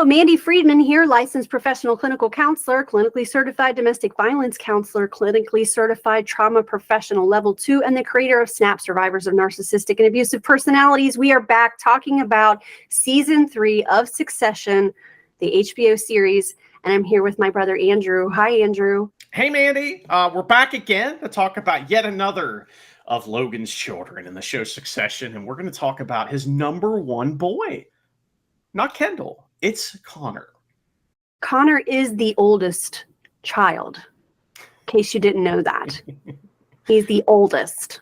Mandy Friedman here, licensed professional clinical counselor, clinically certified domestic violence counselor, clinically certified trauma professional level 2, and the creator of SNAP, Survivors of Narcissistic and Abusive Personalities. We are back talking about season 3 of Succession, the HBO series, and I'm here with my brother Andrew. Hi, Andrew. Hey, Mandy. We're back again to talk about yet another of Logan's children in the show Succession, and we're going to talk about his number one boy. Not Kendall. It's Connor. Connor is the oldest child, in case you didn't know that. He's the oldest.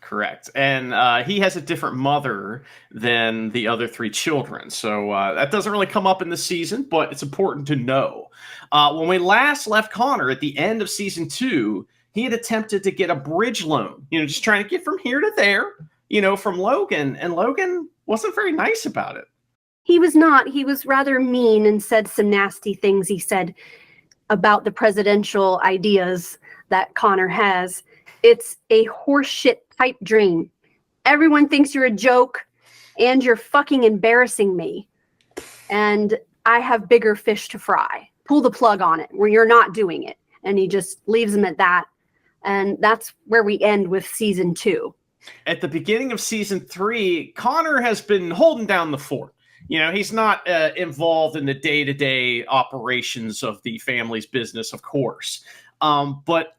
Correct. And he has a different mother than the other 3 children. So that doesn't really come up in the season, but it's important to know. When we last left Connor at the end of season 2, he had attempted to get a bridge loan, just trying to get from here to there, from Logan. And Logan wasn't very nice about it. He was not. He was rather mean and said some nasty things. He said about the presidential ideas that Connor has. It's a horseshit pipe dream. Everyone thinks you're a joke and you're fucking embarrassing me. And I have bigger fish to fry. Pull the plug on it where you're not doing it. And he just leaves him at that. And that's where we end with season 2. At the beginning of season 3, Connor has been holding down the fort. He's not involved in the day-to-day operations of the family's business, of course. But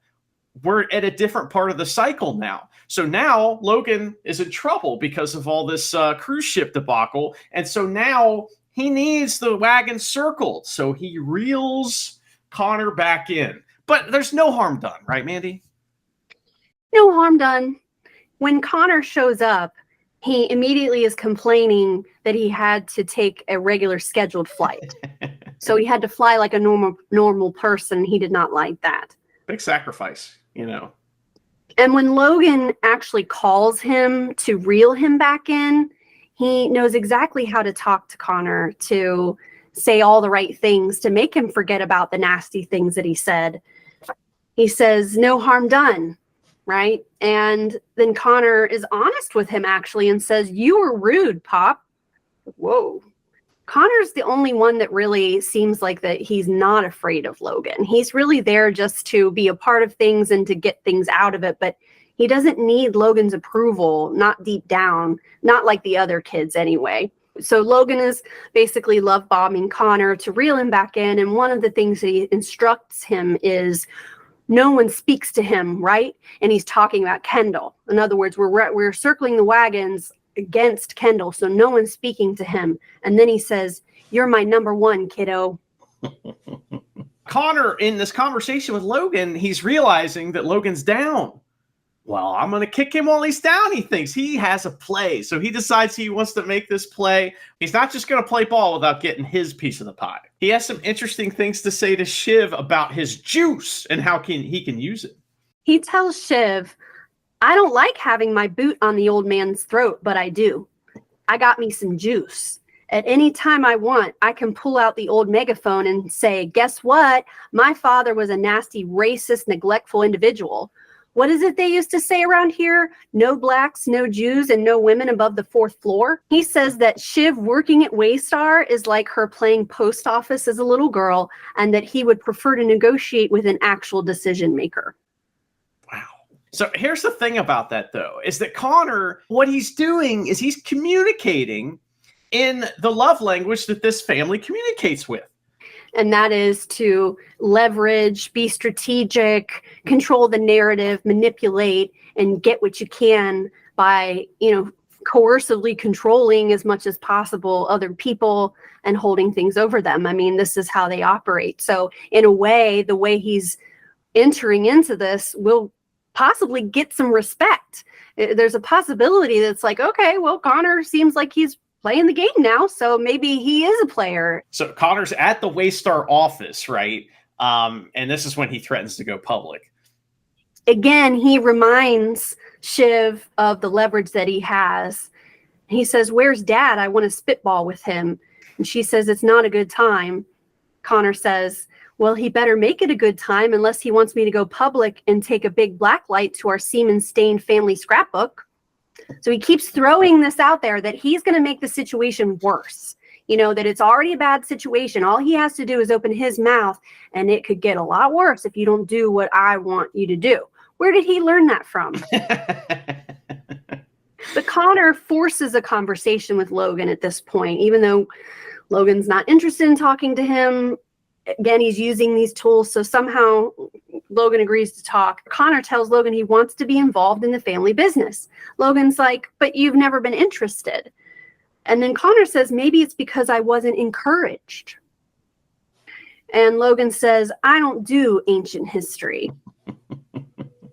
we're at a different part of the cycle now. So now Logan is in trouble because of all this cruise ship debacle. And so now he needs the wagon circled. So he reels Connor back in. But there's no harm done, right, Mandy? No harm done. When Connor shows up, he immediately is complaining that he had to take a regular scheduled flight. So he had to fly like a normal person. He did not like that. Big sacrifice, And when Logan actually calls him to reel him back in, he knows exactly how to talk to Connor, to say all the right things, to make him forget about the nasty things that he said. He says, no harm done. Right. And then Connor is honest with him, actually, and says, you were rude, Pop. Whoa. Connor's the only one that really seems like that he's not afraid of Logan. He's really there just to be a part of things and to get things out of it. But he doesn't need Logan's approval, not deep down, not like the other kids anyway. So Logan is basically love bombing Connor to reel him back in. And one of the things that he instructs him is, no one speaks to him, right? And he's talking about Kendall. In other words, we're circling the wagons against Kendall, so no one's speaking to him. And then he says, you're my number one, kiddo. Connor, in this conversation with Logan, he's realizing that Logan's down. Well, I'm going to kick him while he's down, he thinks. He has a play. So he decides he wants to make this play. He's not just going to play ball without getting his piece of the pie. He has some interesting things to say to Shiv about his juice and how he can use it. He tells Shiv, I don't like having my boot on the old man's throat, but I do. I got me some juice. At any time I want, I can pull out the old megaphone and say, guess what? My father was a nasty, racist, neglectful individual. What is it they used to say around here? No blacks, no Jews, and no women above the 4th floor. He says that Shiv working at Waystar is like her playing post office as a little girl, and that he would prefer to negotiate with an actual decision maker. Wow. So here's the thing about that, though, is that Connor, what he's doing is he's communicating in the love language that this family communicates with. And that is to leverage, be strategic, control the narrative, manipulate, and get what you can by, coercively controlling as much as possible other people and holding things over them. I mean, this is how they operate. So in a way, the way he's entering into this will possibly get some respect. There's a possibility that's like, okay, well, Connor seems like he's playing the game now, so maybe he is a player. So Connor's at the Waystar office, right? And this is when he threatens to go public. Again, he reminds Shiv of the leverage that he has. He says, where's Dad? I want to spitball with him. And she says, it's not a good time. Connor says, well, he better make it a good time unless he wants me to go public and take a big black light to our semen-stained family scrapbook. So he keeps throwing this out there that he's going to make the situation worse. that it's already a bad situation. All he has to do is open his mouth, and it could get a lot worse if you don't do what I want you to do. Where did he learn that from? But Connor forces a conversation with Logan at this point, even though Logan's not interested in talking to him. Again, he's using these tools. So somehow Logan agrees to talk. Connor tells Logan he wants to be involved in the family business. Logan's like, but you've never been interested. And then Connor says, maybe it's because I wasn't encouraged. And Logan says, I don't do ancient history.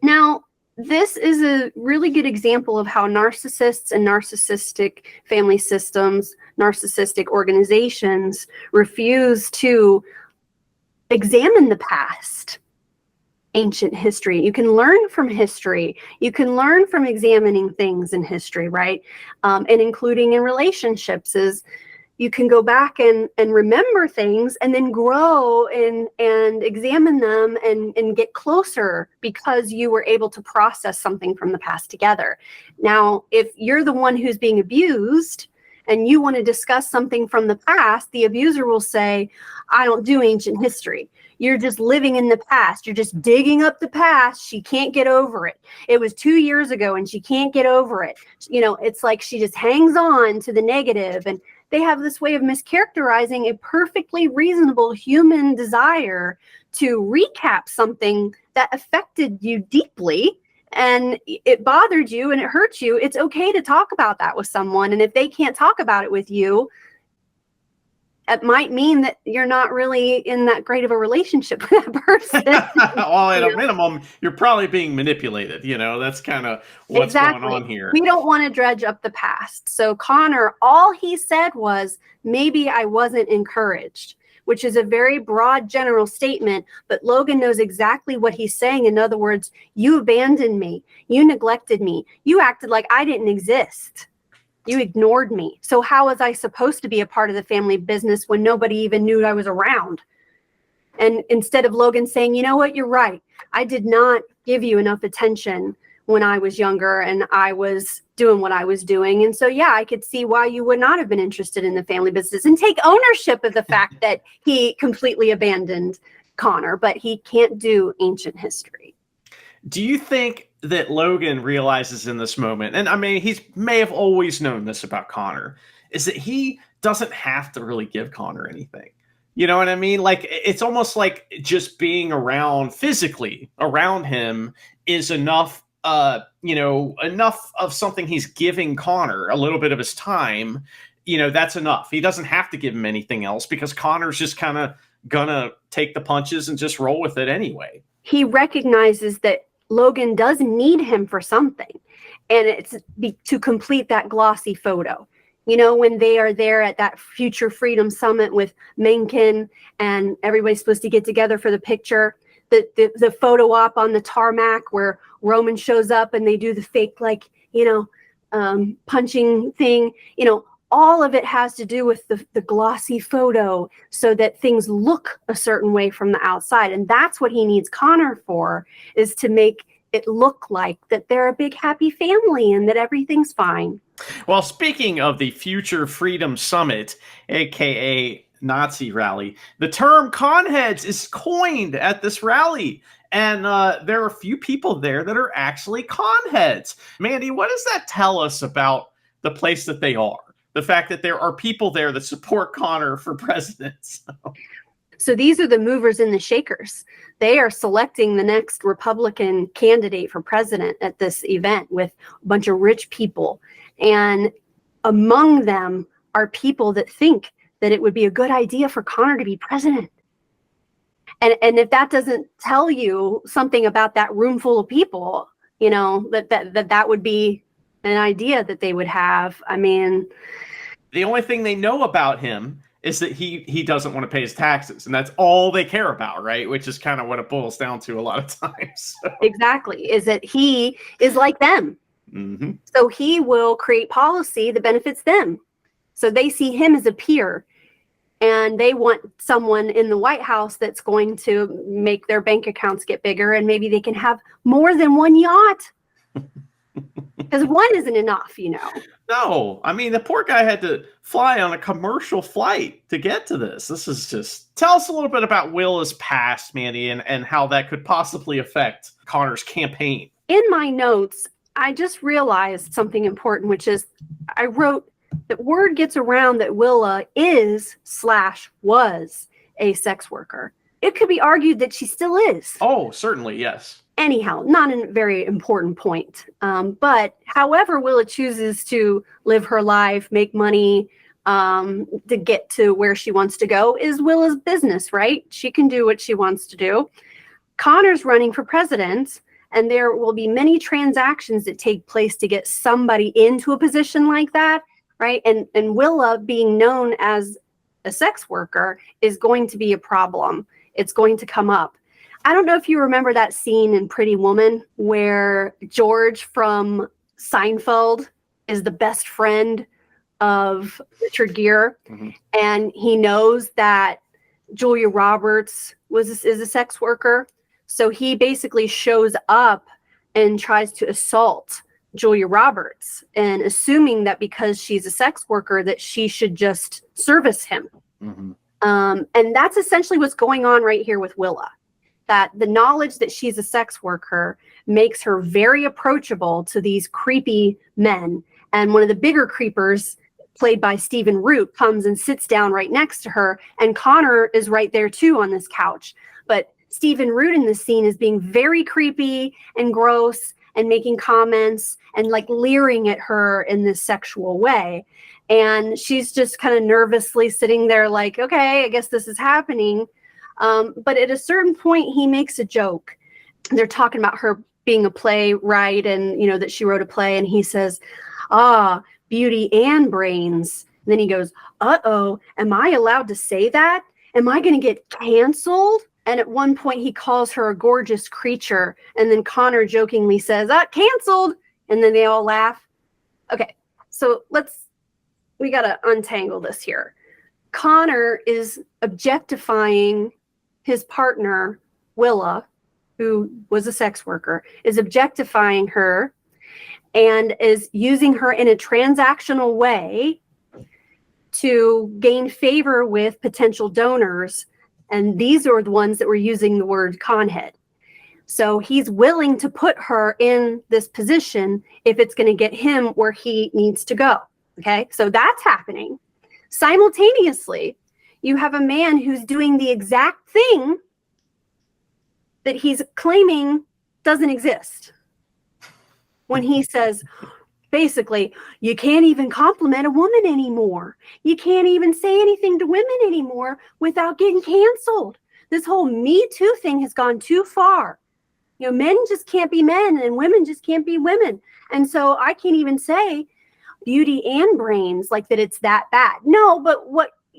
Now, this is a really good example of how narcissists and narcissistic family systems, narcissistic organizations refuse to examine the past, ancient history. You can learn from history. You can learn from examining things in history, right? And including in relationships is you can go back and remember things and then grow and examine them and get closer because you were able to process something from the past together. Now, if you're the one who's being abused and you want to discuss something from the past, the abuser will say, I don't do ancient history. You're just living in the past. You're just digging up the past. She can't get over it. It was 2 years ago and she can't get over it. It's like she just hangs on to the negative, and they have this way of mischaracterizing a perfectly reasonable human desire to recap something that affected you deeply and it bothered you and it hurt you. It's okay to talk about that with someone. And if they can't talk about it with you, it might mean that you're not really in that great of a relationship with that person. Well, at a minimum, you're probably being manipulated. That's kind of what's going on here. We don't want to dredge up the past. So Connor, all he said was, maybe I wasn't encouraged, which is a very broad general statement, but Logan knows exactly what he's saying. In other words, you abandoned me. You neglected me. You acted like I didn't exist. You ignored me. So how was I supposed to be a part of the family business when nobody even knew I was around? And instead of Logan saying, you know what, you're right. I did not give you enough attention when I was younger and I was doing what I was doing. And so, yeah, I could see why you would not have been interested in the family business, and take ownership of the fact that he completely abandoned Connor, but he can't do ancient history. Do you think that Logan realizes in this moment, and I mean, he may have always known this about Connor, is that he doesn't have to really give Connor anything? You know what I mean? Like, it's almost like just being around physically around him is enough, enough of something he's giving Connor, a little bit of his time. That's enough. He doesn't have to give him anything else because Connor's just kind of gonna take the punches and just roll with it anyway. He recognizes that Logan does need him for something, and it's to complete that glossy photo. When they are there at that Future Freedom Summit with Mencken and everybody's supposed to get together for the picture, the photo op on the tarmac where Roman shows up and they do the fake, punching thing, all of it has to do with the glossy photo so that things look a certain way from the outside. And that's what he needs Connor for, is to make it look like that they're a big happy family and that everything's fine. Well, speaking of the Future Freedom Summit, aka Nazi rally, the term conheads is coined at this rally. And there are a few people there that are actually conheads. Mandy, what does that tell us about the place that they are? The fact that there are people there that support Connor for president. So these are the movers and the shakers. They are selecting the next Republican candidate for president at this event with a bunch of rich people. And among them are people that think that it would be a good idea for Connor to be president. And if that doesn't tell you something about that room full of people, that would be an idea that they would have. I mean, the only thing they know about him is that he doesn't want to pay his taxes, and that's all they care about, right? Which is kind of what it boils down to a lot of times. So. Exactly, is that he is like them. Mm-hmm. So he will create policy that benefits them. So they see him as a peer, and they want someone in the White House that's going to make their bank accounts get bigger, and maybe they can have more than one yacht. Because one isn't enough, No, I mean, the poor guy had to fly on a commercial flight to get to this. This is just... Tell us a little bit about Willa's past, Mandy, and how that could possibly affect Connor's campaign. In my notes, I just realized something important, which is I wrote that word gets around that Willa is/was a sex worker. It could be argued that she still is. Oh, certainly, yes. Anyhow, not a very important point. But however Willa chooses to live her life, make money, to get to where she wants to go is Willa's business, right? She can do what she wants to do. Connor's running for president, and there will be many transactions that take place to get somebody into a position like that, right? And Willa being known as a sex worker is going to be a problem. It's going to come up. I don't know if you remember that scene in Pretty Woman where George from Seinfeld is the best friend of Richard Gere, and he knows that Julia Roberts is a sex worker. So he basically shows up and tries to assault Julia Roberts, and assuming that because she's a sex worker that she should just service him. And that's essentially what's going on right here with Willa. That the knowledge that she's a sex worker makes her very approachable to these creepy men. And one of the bigger creepers, played by Stephen Root, comes and sits down right next to her. And Connor is right there too on this couch. But Stephen Root in this scene is being very creepy and gross and making comments and like leering at her in this sexual way. And she's just kind of nervously sitting there like, okay, I guess this is happening. But at a certain point, he makes a joke. They're talking about her being a playwright and, that she wrote a play. And he says, beauty and brains. And then he goes, uh-oh, am I allowed to say that? Am I going to get canceled? And at one point, he calls her a gorgeous creature. And then Connor jokingly says, canceled. And then they all laugh. Okay, so we got to untangle this here. Connor is objectifying his partner, Willa, who was a sex worker, is objectifying her and is using her in a transactional way to gain favor with potential donors. And these are the ones that were using the word conhead. So he's willing to put her in this position if it's going to get him where he needs to go. Okay, so that's happening. Simultaneously, you have a man who's doing the exact thing that he's claiming doesn't exist. When he says, basically, you can't even compliment a woman anymore. You can't even say anything to women anymore without getting canceled. This whole Me Too thing has gone too far. Men just can't be men and women just can't be women. And so I can't even say beauty and brains, like that it's that bad. No, but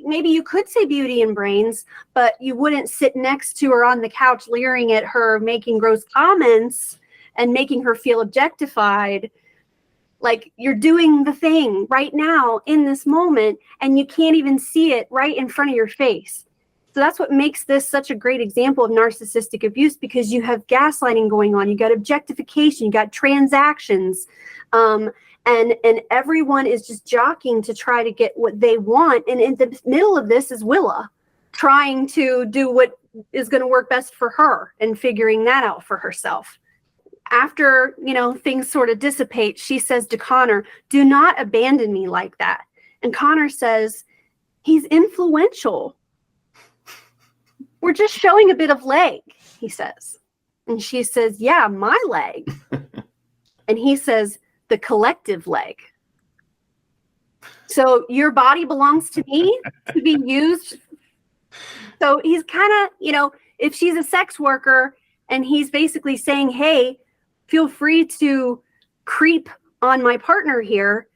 maybe you could say beauty and brains, but you wouldn't sit next to her on the couch leering at her, making gross comments and making her feel objectified. Like you're doing the thing right now in this moment and you can't even see it right in front of your face. So that's what makes this such a great example of narcissistic abuse, because you have gaslighting going on, you got objectification, you got transactions, and everyone is just jockeying to try to get what they want. And in the middle of this is Willa trying to do what is going to work best for her and figuring that out for herself. After, things sort of dissipate, she says to Connor, do not abandon me like that. And Connor says, he's influential. We're just showing a bit of leg, he says. And she says, yeah, my leg. And he says, the collective leg. So your body belongs to me to be used. So he's kind of, if she's a sex worker and he's basically saying, hey, feel free to creep on my partner here,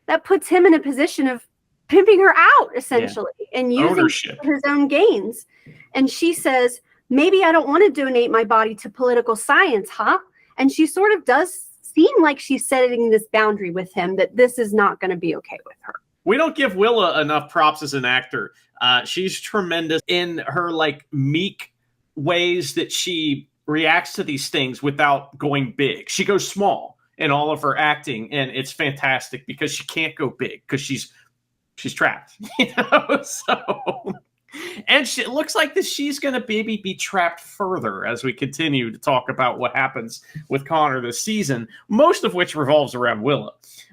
that puts him in a position of pimping her out, essentially, and using ownership for his own gains. And she says, maybe I don't want to donate my body to political science, huh? And she sort of does seem like she's setting this boundary with him that this is not going to be okay with her. We don't give Willa enough props as an actor. She's tremendous in her meek ways that she reacts to these things without going big. She goes small in all of her acting, and it's fantastic because she can't go big because she's trapped, So, and it looks like that she's going to maybe be trapped further as we continue to talk about what happens with Connor this season, most of which revolves around Willa.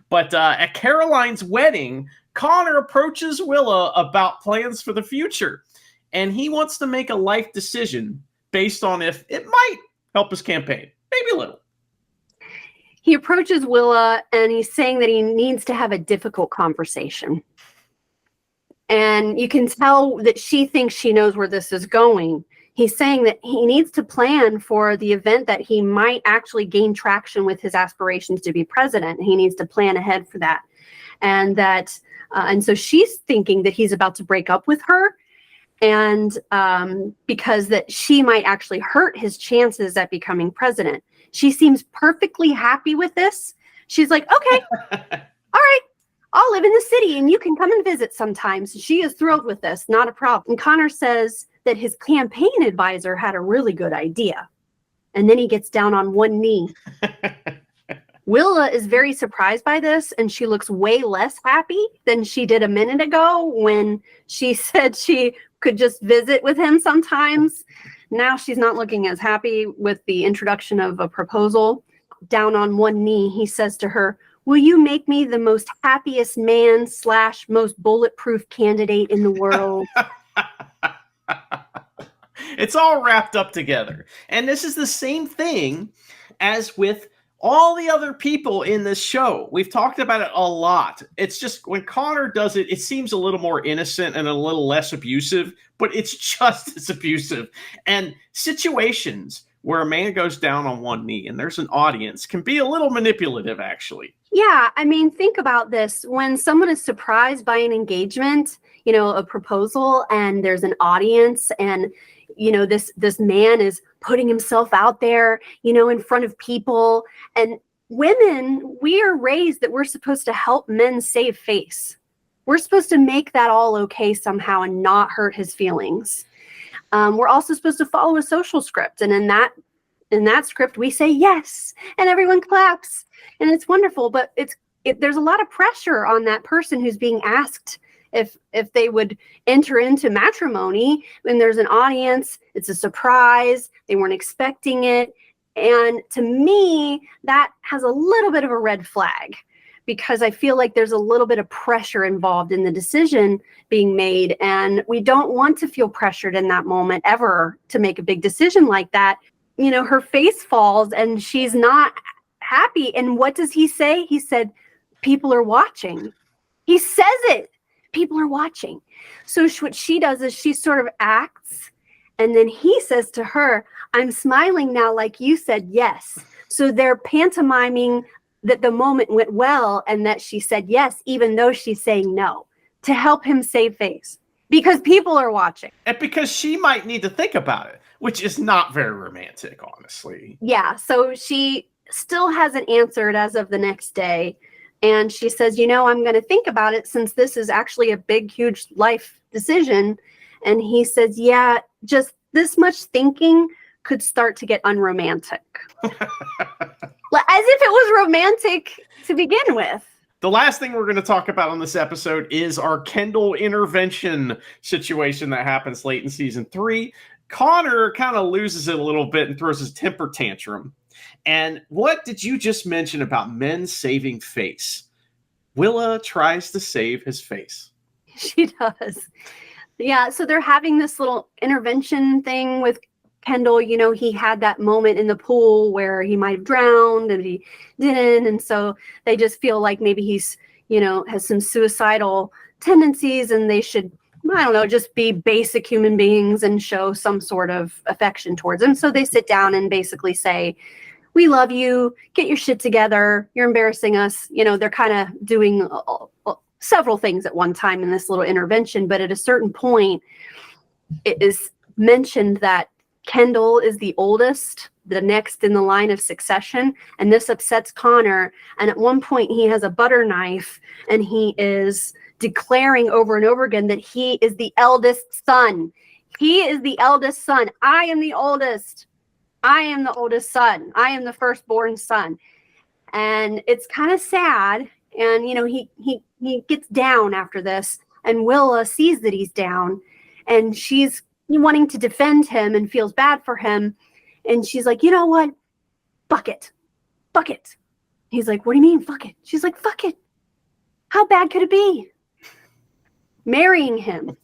But at Caroline's wedding, Connor approaches Willa about plans for the future, and he wants to make a life decision based on if it might help his campaign, maybe a little. He approaches Willa, and he's saying that he needs to have a difficult conversation. And you can tell that she thinks she knows where this is going. He's saying that he needs to plan for the event that he might actually gain traction with his aspirations to be president. He needs to plan ahead for that. And so she's thinking that he's about to break up with her, and because that she might actually hurt his chances at becoming president. She seems perfectly happy with this. She's like, okay, all right, I'll live in the city and you can come and visit sometimes. She is thrilled with this, not a problem. And Connor says that his campaign advisor had a really good idea. And then he gets down on one knee. Willa is very surprised by this, and she looks way less happy than she did a minute ago when she said she could just visit with him sometimes. Now she's not looking as happy with the introduction of a proposal. Down on one knee, he says to her, "Will you make me the most happiest man / most bulletproof candidate in the world?" It's all wrapped up together. And this is the same thing as with all the other people in this show. We've talked about it a lot. It's just when Connor does it, it seems a little more innocent and a little less abusive, but it's just as abusive. And situations where a man goes down on one knee and there's an audience can be a little manipulative, actually. Yeah, I mean, think about this. When someone is surprised by an engagement, a proposal, and there's an audience, and this man is putting himself out there, in front of people. And women, we are raised that we're supposed to help men save face. We're supposed to make that all okay somehow and not hurt his feelings. We're also supposed to follow a social script. And in that script, we say yes, and everyone claps. And it's wonderful, but there's a lot of pressure on that person who's being asked if they would enter into matrimony. When there's an audience, it's a surprise, they weren't expecting it. And to me, that has a little bit of a red flag, because I feel like there's a little bit of pressure involved in the decision being made. And we don't want to feel pressured in that moment ever to make a big decision like that. Her face falls and she's not happy. And what does he say? He said, "People are watching." He says it. People are watching. So what she does is she sort of acts, and then he says to her, "I'm smiling now like you said yes." So they're pantomiming that the moment went well and that she said yes, even though she's saying no, to help him save face, because people are watching. And because she might need to think about it, which is not very romantic, honestly. Yeah, so she still hasn't answered as of the next day. And she says, I'm going to think about it, since this is actually a big, huge life decision. And he says, yeah, just this much thinking could start to get unromantic. As if it was romantic to begin with. The last thing we're going to talk about on this episode is our Kendall intervention situation that happens late in season 3. Connor kind of loses it a little bit and throws his temper tantrum. And what did you just mention about men saving face? Willa tries to save his face. She does. Yeah, so they're having this little intervention thing with Kendall. He had that moment in the pool where he might have drowned and he didn't. And so they just feel like maybe he's, has some suicidal tendencies, and they should, I don't know, just be basic human beings and show some sort of affection towards him. So they sit down and basically say, "We love you, get your shit together, you're embarrassing us." They're kind of doing several things at one time in this little intervention. But at a certain point, it is mentioned that Kendall is the oldest, the next in the line of succession, and this upsets Connor. And at one point, he has a butter knife, and he is declaring over and over again that he is the eldest son. He is the eldest son. I am the oldest. I am the oldest son. I am the firstborn son. And it's kind of sad. And, you know, he gets down after this, and Willa sees that he's down, and she's wanting to defend him and feels bad for him. And she's like, you know what? Fuck it. Fuck it. He's like, what do you mean, fuck it? She's like, fuck it. How bad could it be? Marrying him.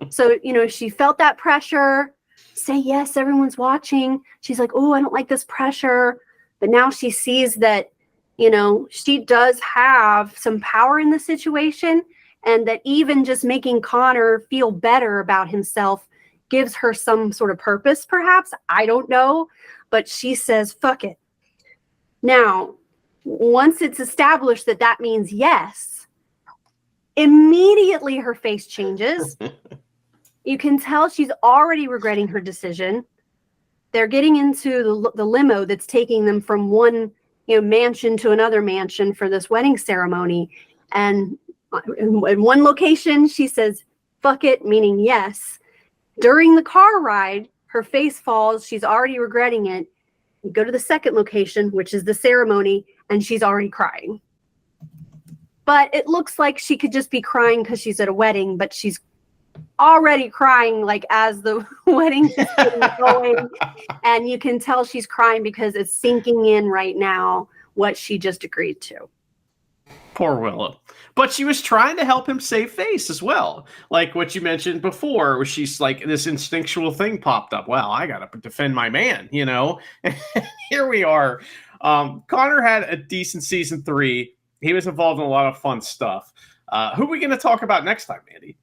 So, you know, she felt that pressure. Say yes, everyone's watching. She's like, oh, I don't like this pressure. But now she sees that, you know, she does have some power in the situation, and that even just making Connor feel better about himself gives her some sort of purpose, perhaps. I don't know. But she says, fuck it. Now, once it's established that that means yes, immediately her face changes. You can tell she's already regretting her decision. They're getting into the limo that's taking them from one, you know, mansion to another mansion for this wedding ceremony. And in one location, she says, fuck it, meaning yes. During the car ride, her face falls. She's already regretting it. You go to the second location, which is the ceremony, and she's already crying. But it looks like she could just be crying because she's at a wedding, but she's already crying like as the wedding is getting going. And you can tell she's crying because it's sinking in right now what she just agreed to. Poor Willow. But she was trying to help him save face as well. Like what you mentioned before, where she's like, this instinctual thing popped up. Well, I got to defend my man, you know? Here we are. Connor had a decent season 3. He was involved in a lot of fun stuff. Who are we going to talk about next time, Andy?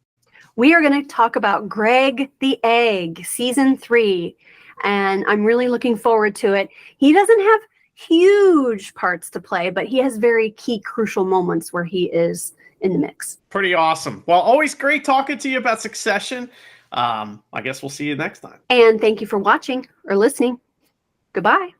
We are going to talk about Greg the Egg, season 3. And I'm really looking forward to it. He doesn't have huge parts to play, but he has very key, crucial moments where he is in the mix. Pretty awesome. Well, always great talking to you about Succession. I guess we'll see you next time. And thank you for watching or listening. Goodbye.